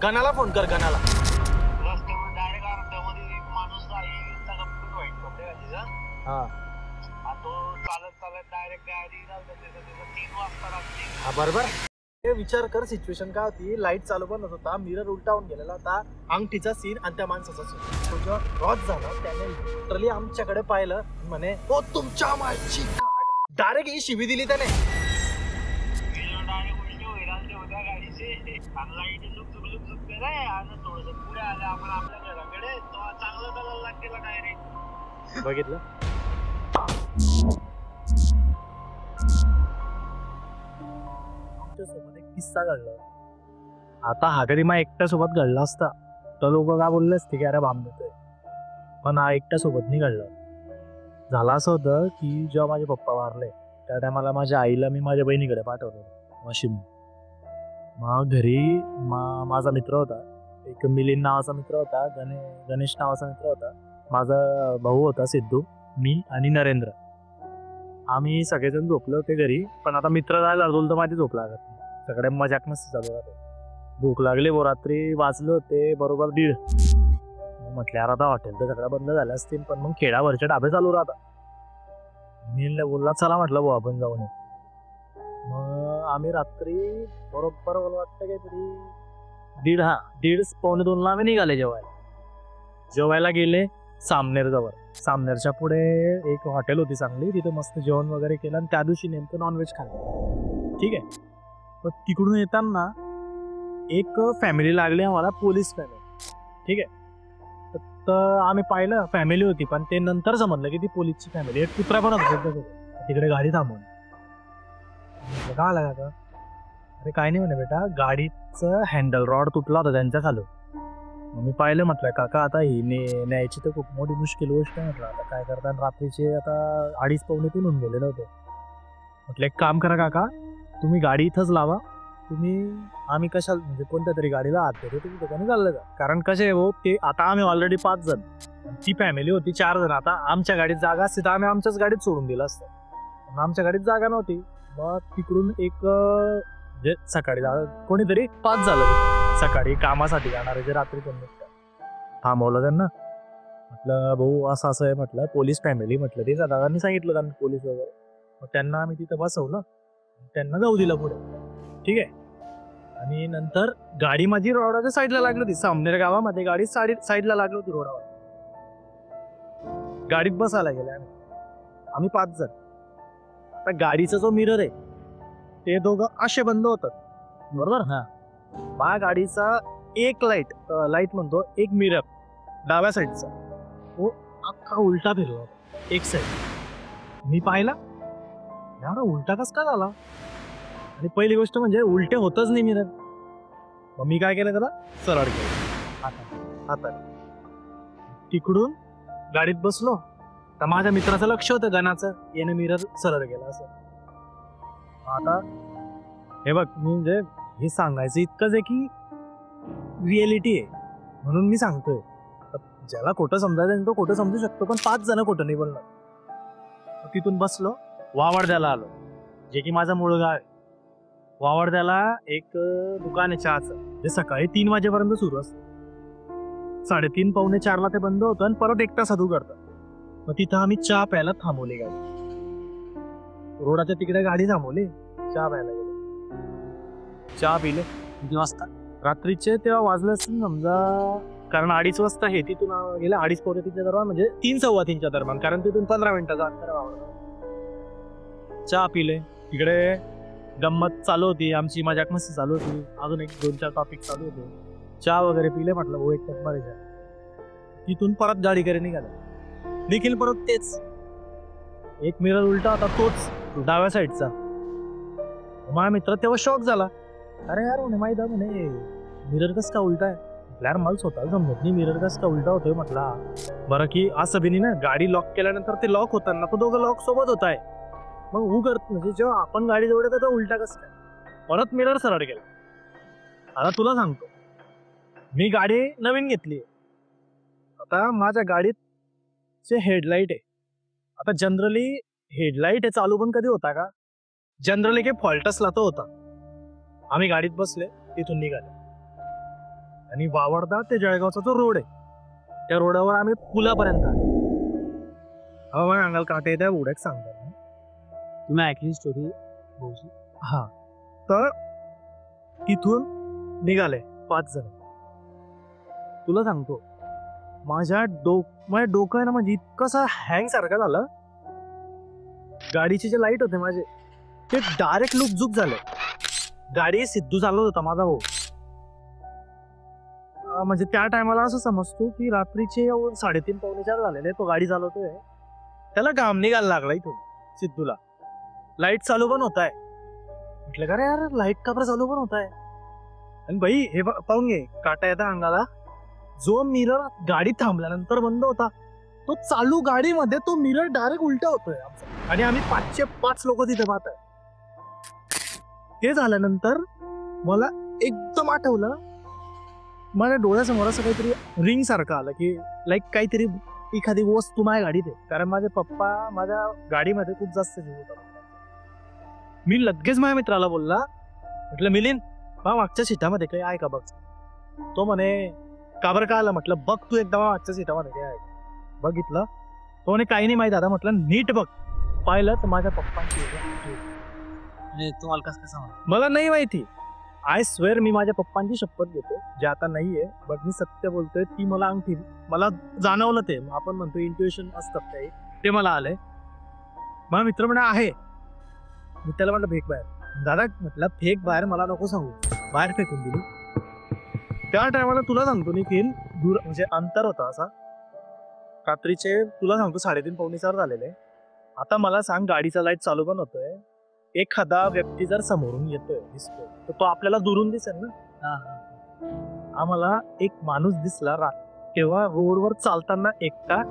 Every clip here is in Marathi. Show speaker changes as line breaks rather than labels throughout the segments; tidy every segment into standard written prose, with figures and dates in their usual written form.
गणाला फोन कर, गणाला.
रस्त्यावर डायरेक्ट अर्ध्यामध्ये एक माणूस आहे त्याला पण वाईट कपडे घातले.
हा
तो चालत चालत डायरेक्ट गाडी त्याचं 3 वाजता रात्री.
हा बरोबर. हे विचार कर सिच्युएशन काय होती. लाईट चालू पण होता, मिरर उलटावून गेलेला होता, अंगठीचा सीन आणि त्या माणसाचा सीन. तो जेव्हा क्रॉस झाला त्याने लिटरली आमच्याकडे पाहिलं, म्हणे ओ तुमच्या मायची डायरेक्ट ही शिवी दिली त्याने.
डायरेक्ट उलटे होईल होत्या गाडीचे आणि लाईट लुक केलाय आणि थोडस पुढे आलं आपण आपल्या घराकडे. तो चांगला चालायला लाग गेला डायरेक्ट.
बघितलं. सोबत एक किस्सा घडला. आता हा कधी मग एकट्या सोबत घडला असता तर लोक काय बोलले असते की अरे बाम देतोय, पण हा एकट्या सोबत नाही घडला. झालं असं होतं की जेव्हा माझे पप्पा वारले त्या टायमाला माझ्या आईला मी माझ्या बहिणीकडे पाठवलं वाशिम. मग घरी माझा मित्र होता, एक मिलिंद नावाचा मित्र होता, गणेश नावाचा मित्र होता, माझा भाऊ होता सिद्धू, मी आणि नरेंद्र. आम्ही सगळेजण झोपलो होते घरी. पण आता मित्र जायला लागलो तर माझी झोप लागत नाही. सगळे मजाक मस्ती चालू राहते. भूक लागली, रात्री वाजले होते बरोबर 1:30. म्हटलं यार आता हॉटेल तर सगळं बंद झालं असतील, पण मग खेड्यावरचे डाबे चालू राहतात. मी बोलला चला म्हटलं भाऊ आपण जाऊन येऊ. मग आम्ही रात्री बरोबर मला वाटतं काहीतरी 1:30 पावणे 2ला आम्ही निघाले जेवायला गेले सामनेर जवळ. सामनेरच्या पुढे एक हॉटेल होती चांगली, तिथे मस्त जेवण वगैरे केलं आणि त्या दिवशी नेमकं नॉनव्हेज खाल्लं. ठीक आहे. पण तिकडून येताना एक फॅमिली लागली आम्हाला, पोलीस फॅमिली. ठीक आहे. तर आम्ही पाहिलं फॅमिली होती, पण ते नंतर समजलं की ती पोलीसची फॅमिली. एक कुत्रा पण होता तिकडे गाडी थांबवून. का आला का? अरे काय नाही म्हणे बेटा, गाडीचं हँडल रॉड तुटला होता त्यांच्या खालून. मग मी पाहिलं, म्हटलं काका आता ही न्यायची तर खूप मोठी मुश्किल गोष्ट आहे. म्हटलं आता काय करता, रात्रीचे आता 2:30 पावणे 3 होऊन गेलेलं होतं. म्हटलं एक काम करा काका, तुम्ही गाडी इथंच लावा, आम्ही कशाला म्हणजे कोणत्या तरी गाडीला हात देतो, तुम्ही ठिकाणी चाललं जा. कारण कसे हो ते आता आम्ही ऑलरेडी 5 जण, ती फॅमिली होती 4 जण. आता आमच्या गाडीत जागा असते तर आम्ही आमच्याच गाडीत सोडून दिलं असतं, पण आमच्या गाडीत जागा नव्हती. मग तिकडून एक म्हणजे सकाळी कोणीतरी 5 झालं सकाळी कामासाठी जाणारे जे रात्री कोण थांबवलं त्यांना. म्हटलं भाऊ असं असं आहे, म्हटलं पोलीस फॅमिली, म्हटलं ते दादांनी सांगितलं आम्ही पोलीस वगैरे. मग त्यांना आम्ही तिथं बसवलं, त्यांना जाऊ दिलं पुढे. ठीक आहे. आणि नंतर गाडी माझी रोडाच्या साईडला लागली होती, सामनेर गावामध्ये गाडी साईडला लागली होती रोडावर. गाडीत बसायला गेले आम्ही 5 जण. आता गाडीचा जो मिरर आहे ते दोघं असे बंद होतात बरोबर. हा माझ्या गाडीचा एक लाईट म्हणतो, एक मिरर डाव्या साईडचा तो अख्खा उलटा फिरला एक साईड. मी पाहिला यार उलटा कस का झाला, आणि पहिली गोष्ट म्हणजे उलटे होतच नाही मिरर. मग मी काय केलं, त्याला सरळ केलं हातात. तिकडून गाडीत बसलो तर माझ्या मित्राचं लक्ष होतं गणाचं, याने मिरर सरळ केला असं. आता हे बघ, मी म्हणजे हे सांगायचं इतकंच आहे की रिएलिटी आहे म्हणून मी सांगतोय. ज्याला खोटं समजायचं तो खोटं समजू शकतो, पण 5 जण खोटं नाही बोलणार. तिथून बसलो, वावडद्याला आलो, जे की माझा मूळ गाव आहे. वावडद्याला एक दुकान आहे चहाचं, जे सकाळी 3 वाजेपर्यंत सुरू असतं. 3:30 पावणे 4ला ते बंद होतं आणि परत 1 तास चालू करतात. मग तिथं आम्ही चहा प्यायला थांबवली गाडी, रोडाच्या तिकडे गाडी थांबवली, चहा प्यायला गेलो. चहा पिले 3 वाजता रात्रीचे, तेव्हा वाजले असतील समजा, कारण 2:30 वाजता हे तिथून गेले 2:30 पावणे 3च्या दरम्यान, म्हणजे 3 सव्वा 3च्या दरम्यान, कारण तिथून 15 मिनिटाचा अंतर वावरला. चहा पिले, तिकडे गंमत चालू होती आमची, मजाक मस्ती चालू होती, अजून 1-2-4 टॉपिक चालू होते. चहा वगैरे पिले, म्हटलं भाऊ एक नंबर आहे. तिथून परत गाडीकडे निघाला, परत तेच एक मिरर उलटा होता, तोच डाव्या साईडचा. माझा मित्र तेव्हा शॉक झाला, अरे यार म्हणे माहिती आहे म्हणे मिरर कस का उलटा आहे. यार मला स्वतःला समजत नाही मिरर कस का उलटा होतोय. म्हटलं बरं की असं बिनी ना, गाडी लॉक केल्यानंतर ते लॉक होताना तो दोघं लॉक सोबत होत आहे, मग करत म्हणजे जेव्हा आपण गाडी जवळ येतो तर उलटा कसं काय. परत मिरर सरळ केला. आता तुला सांगतो, मी गाडी नवीन घेतली, आता माझ्या गाडीत जे हेडलाईट आहे, आता जनरली हेडलाईट हे चालू पण कधी होता का, जनरली काही फॉल्ट असला तो होता. आम्ही गाडीत बसले, तिथून निघाले. आणि वावरदा ते जळगावचा जो रोड आहे त्या रोडावर आम्ही पुलापर्यंत आलो. अहो मग अंगाल काटे त्या उड्याक सांगतात.
तुम्ही ऐकली स्टोरी भाऊची?
हा, तर तिथून निघाले 5 जण. तुला सांगतो माझ्या डोकं आहे ना म्हणजे इतकंसं हँग सारखं झालं. गाडीचे जे लाईट होते माझे ते डायरेक्ट लुकझुक झाले. गाडी सिद्धू चालवत होता माझा भाऊ. म्हणजे त्या टायमाला असं समजतो की रात्रीचे 3:30-4 झालेले, तो गाडी चालवतोय. त्याला घाम निघायला लागला इथून सिद्धूला. लाईट चालू पण होत आहे. म्हटलं का रे यार लाईट का बरं चालू पण होत आहे. आणि भाई हे पाहून घे काटा येता अंगाला. जो मिरर गाडी थांबल्यानंतर बंद होता तो चालू गाडीमध्ये तो मिरर डायरेक्ट उलटा होतोय आमचा. आणि आम्ही 505 लोक तिथे पाहत आहे. ते झाल्यानंतर मला एकदम आठवलं, माझ्या डोळ्यासमोर असं काहीतरी रिंग सारखं आलं की लाईक काहीतरी एखादी वस्तू माझ्या गाडीत आहे. कारण माझे पप्पा माझ्या गाडीमध्ये खूप जास्त जीव होता. मी लगेच माझ्या मित्राला बोलला, म्हटलं मिलिंद मागच्या सीटामध्ये काही आहे का बघ. तो म्हणे का बरं का आलं. म्हटलं बघ तू एकदा मागच्या सीटामध्ये काय आहे. बघितलं तो म्हणे काही नाही माहिती दादा. म्हटलं नीट बघ. पाहिलं तर माझ्या पप्पांची.
तुम्हाला कसं कसं
मला नाही माहिती. आय स्वेअर मी माझ्या पप्पांची शपथ घेतो जे आता नाहीये बट मी सत्य बोलतोय. ती मला अंगठी मला जाणवलं. ते आपण म्हणतो इंट्युएशन असतात काही, ते मला आलंय. माझा मित्र म्हणा आहे. मी त्याला म्हटलं फेक बाहेर. दादा म्हटलं फेक बाहेर मला नको सांगू. बाहेर फेकून दिली. त्या टायमाला तुला सांगतो निखिल दूर म्हणजे अंतर होता असा. रात्रीचे तुला सांगतो 3:30-4 झालेले. आता मला सांग गाडीचा लाईट चालू पण होतोय. एखादा व्यक्ती जर समोरून येतोय दिसतोय तर तो आपल्याला दुरून दिसेल ना. आम्हाला एक माणूस दिसला तेव्हा रोडवर चालताना एकटा.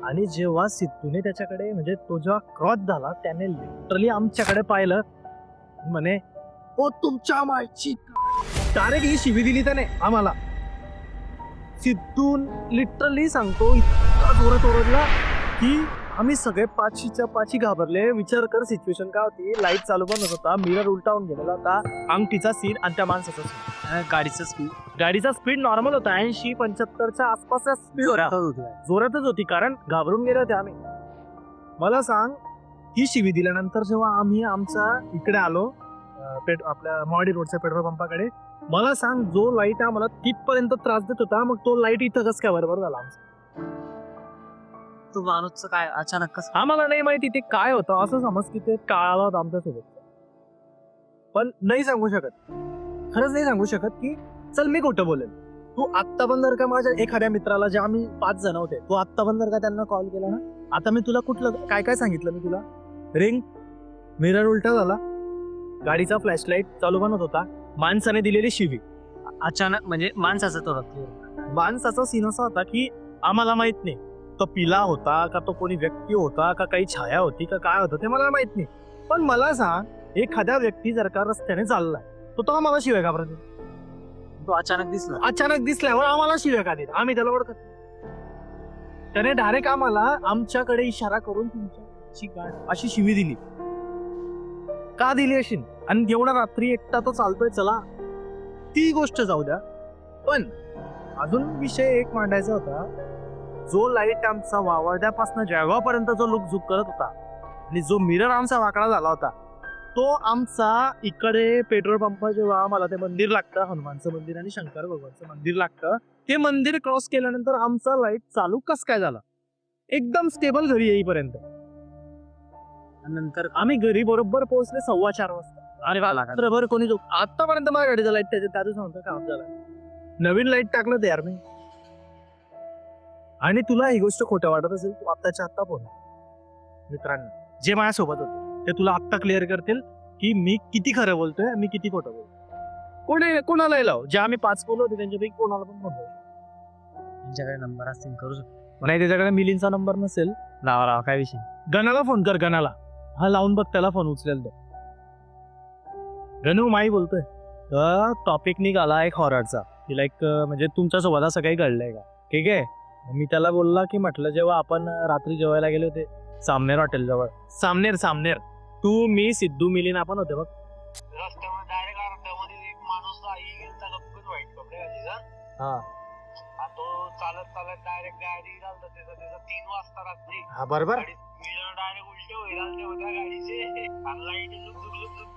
आणि जेव्हा सिद्धूने त्याच्याकडे म्हणजे तो जेव्हा क्रॉस झाला त्याने लिटरली आमच्याकडे पाहिलं. म्हणे ओ तुमच्या मायची. डायरेक्ट ही शिवी दिली त्याने आम्हाला. सिद्धू लिटरली सांगतो इतका जोरात ओरडला की आम्ही सगळे 5च्या 5 घाबरले. विचार कर सिच्युएशन काय होती. लाईट चालू पण होता, मिरर उलटावून गेलेला होता, अंगठीचा सीन आणि त्या माणसाचा सीन. गाडीचा स्पीड नॉर्मल होता 80-75च्या आसपास स्पीड जोरातच होती. कारण घाबरून गेले होते आम्ही. मला सांग ही शिवी दिल्यानंतर जेव्हा आम्ही आमच्या इकडे आलो आपल्या मोहाडी रोडच्या पेट्रोल पंपाकडे, मला सांग जो लाईट आम्हाला तिथपर्यंत त्रास देत होता मग तो लाईट इथं कस काय बरोबर झाला आमचा.
तो माणूसचं काय अचानक कसं
आम्हाला नाही माहिती ते काय होतं. असं समज की ते काळाला होतं आमच्यासोबत. पण नाही सांगू शकत, खरंच नाही सांगू शकत की चल मी खोटं बोलेल. तू आत्ता पण जर का माझ्या एखाद्या मित्राला जे आम्ही 5 जण होते तू आत्ता पण जर का त्यांना कॉल केला ना. आता मी तुला कुठलं काय काय सांगितलं मी तुला. रिंग, मिरर उलटा झाला, गाडीचा फ्लॅशलाईट चालू बनत होता, माणसाने दिलेली शिवी.
अचानक म्हणजे
माणसाचा सीन असा होता की आम्हाला माहित नाही तो पिला होता का तो कोणी व्यक्ती होता का काही छाया होती का काय होतं ते मला माहित नाही. पण मला सांग एखाद्या व्यक्ती जर का रस्त्याने चाललाय तो आम्हाला शिव्या का बरं.
तो अचानक
दिसल्यावर आम्हाला शिव्या का देत. आम्ही त्याला ओळखत. त्याने डायरेक्ट आम्हाला आमच्याकडे इशारा करून तुमची गाडी अशी शिवी दिली. का दिली अशी. आणि एवढा रात्री एकटा तो चालतोय चला ती गोष्ट जाऊ द्या. पण अजून विषय एक मांडायचा होता. जो लाईट आमचा वावरद्यापासून जळगावपर्यंत जो लुकझुक करत होता आणि जो मिरर आमचा वाकडा झाला होता तो आमचा इकडे पेट्रोल पंप जेव्हा आम्हाला ते मंदिर लागतं हनुमानचं मंदिर आणि शंकर भगवानचं मंदिर लागतं ते मंदिर क्रॉस केल्यानंतर आमचा लाईट चालू कस काय झाला एकदम स्टेबल घरी येईपर्यंत.
नंतर
आम्ही घरी बरोबर पोहोचले 4:15 वाजता.
अरे
बरोबर कोणी आतापर्यंत माझ्या गाडीचा लाईट त्याचं सांगतो काम झालं. नवीन लाईट टाकलं ते यार मी. आणि तुला ही गोष्ट खोटं वाटत असेल तू आत्ताच्या आत्ता बोल मित्रांना जे माझ्यासोबत होते ते तुला आत्ता क्लिअर करतील की मी किती खरं बोलतोय मी किती खोटं बोलतोय. कोणालाही लाव जे आम्ही 5 बोललो होते त्यांच्यापैकी कोणाला पण फोन
त्यांच्याकडे नंबर असतील करू शकतो.
नाही त्याच्याकडे मिलिंदचा नंबर नसेल
लावा काय विषय.
गणाला फोन कर. गणाला हा लावून बघ त्याला फोन उचलेल तो. गणू माई बोलतोय. टॉपिक निघाला एक हॉररचा की लाईक म्हणजे तुमच्यासोबत असं काही घडलंय का. ठीक आहे मी त्याला बोलला की म्हटलं जेव्हा आपण रात्री जेवायला गेले होते सामनेर हॉटेल जवळ सामनेर तू मी सिद्धू मिलिंद आपण होते बघ
रस्त्यावर डायरेक्ट अर्ध्यामध्ये एक माणूस आई गेलता गप्पच व्हाईट कपडे घालीचा
हा
आणि तो चालत चालत डायरेक्ट गाडी घालतो त्याचा 3 वाजता रात्री
हा बरोबर
मिरर डायरेक्ट उलटे होईल होत्या गाडीचे आणि लाईट लुक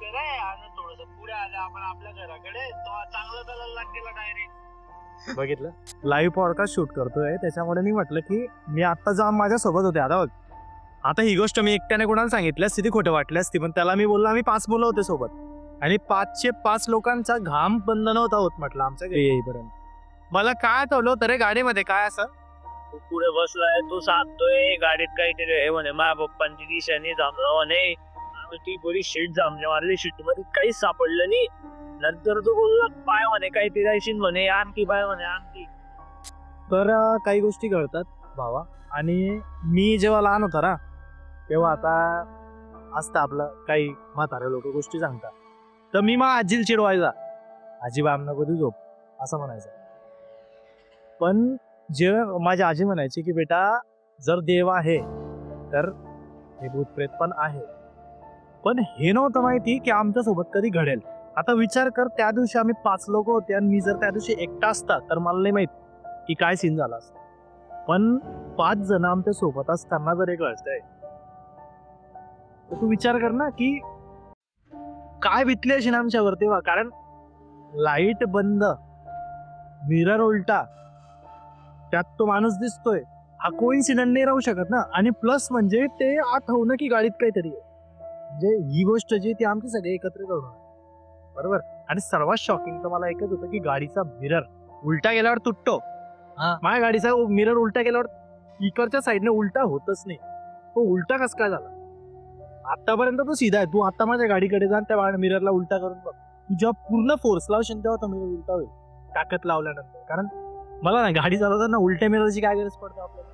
करे आणि थोडस पुढे आलं आपण आपल्या घराकडे तो चांगला चालायला लागेला डायरेक्ट.
बघितलं लाईव्ह पॉडकास्ट शूट करतोय त्याच्यामुळे मी म्हटलं की मी आता जाऊन माझ्या सोबत होते. आता बघ आता ही गोष्ट मी एकट्याने कोणाला सांगितली असती ती खोटं वाटली असती, पण त्याला मी बोललो आम्ही 5 मुलं होते सोबत आणि 5चे 5 लोकांचा घाम बंद नव्हता होत म्हटलं आमच्या घरी येईपर्यंत. मला काय आठवलं होतं रे गाडीमध्ये काय असं
तू पुढे बसलाय तू सांगतोय गाडीत काहीतरी हे म्हणे माझ्या पप्पांची दिशाने जमलं म्हणे ती बरी शीट जमली मारली शीट मध्ये काहीच सापडलं नाही. नंतर तो बोलला पाय म्हणे काहीतरी जायशील म्हणे आणखी पाय म्हणे आणखी.
तर काही गोष्टी कळतात भावा. आणि मी जेव्हा लहान होता ना तेव्हा आता असतं आपलं काही म्हातारे लोक गोष्टी सांगतात तर मी मग आजीला चिडवायचा आजी बाम नको तू झोप असं म्हणायचं. पण जे माझी आजी म्हणायची की बेटा जर देव आहे तर हे भूतप्रेत पण आहे. पण हे नव्हतं माहिती की आमच्या सोबत कधी घडेल. आता विचार कर त्या दिवशी आम्ही 5 लोक होते आणि मी जर त्या दिवशी एकटा असता तर मला नाही माहित की काय सीन झाला असता. पण 5 जण आमच्या सोबत असताना जर एक घडतंय तर तू विचार कर ना की काय बितली असेल आमच्यावर तेव्हा. कारण लाईट बंद मिरर उलटा त्यात तो माणूस दिसतोय हा कोइन्सिडेंट नाही राहू शकत ना. आणि प्लस म्हणजे ते आठवणं की गाडीत काहीतरी आहे म्हणजे ही गोष्ट जी ती आमची सगळे एकत्र करून बरोबर. आणि सर्वात शॉकिंग तर मला एकच होतं की गाडीचा मिरर उलटा गेल्यावर तुटतो. माझ्या गाडीचा मिरर उलटा गेल्यावर इकडच्या साईडने उलटा होतच नाही. तो उलटा कस काय झाला आतापर्यंत तो सीधा आहे. तू आता माझ्या गाडीकडे जा त्या मिररला उलटा करून बघ. तू जेव्हा पूर्ण फोर्स लावशील तेव्हा तो मिरर उलटा होईल ताकद लावल्यानंतर. कारण मला ना गाडी चालवताना उलट्या मिररची काय गरज पडते आपल्याला.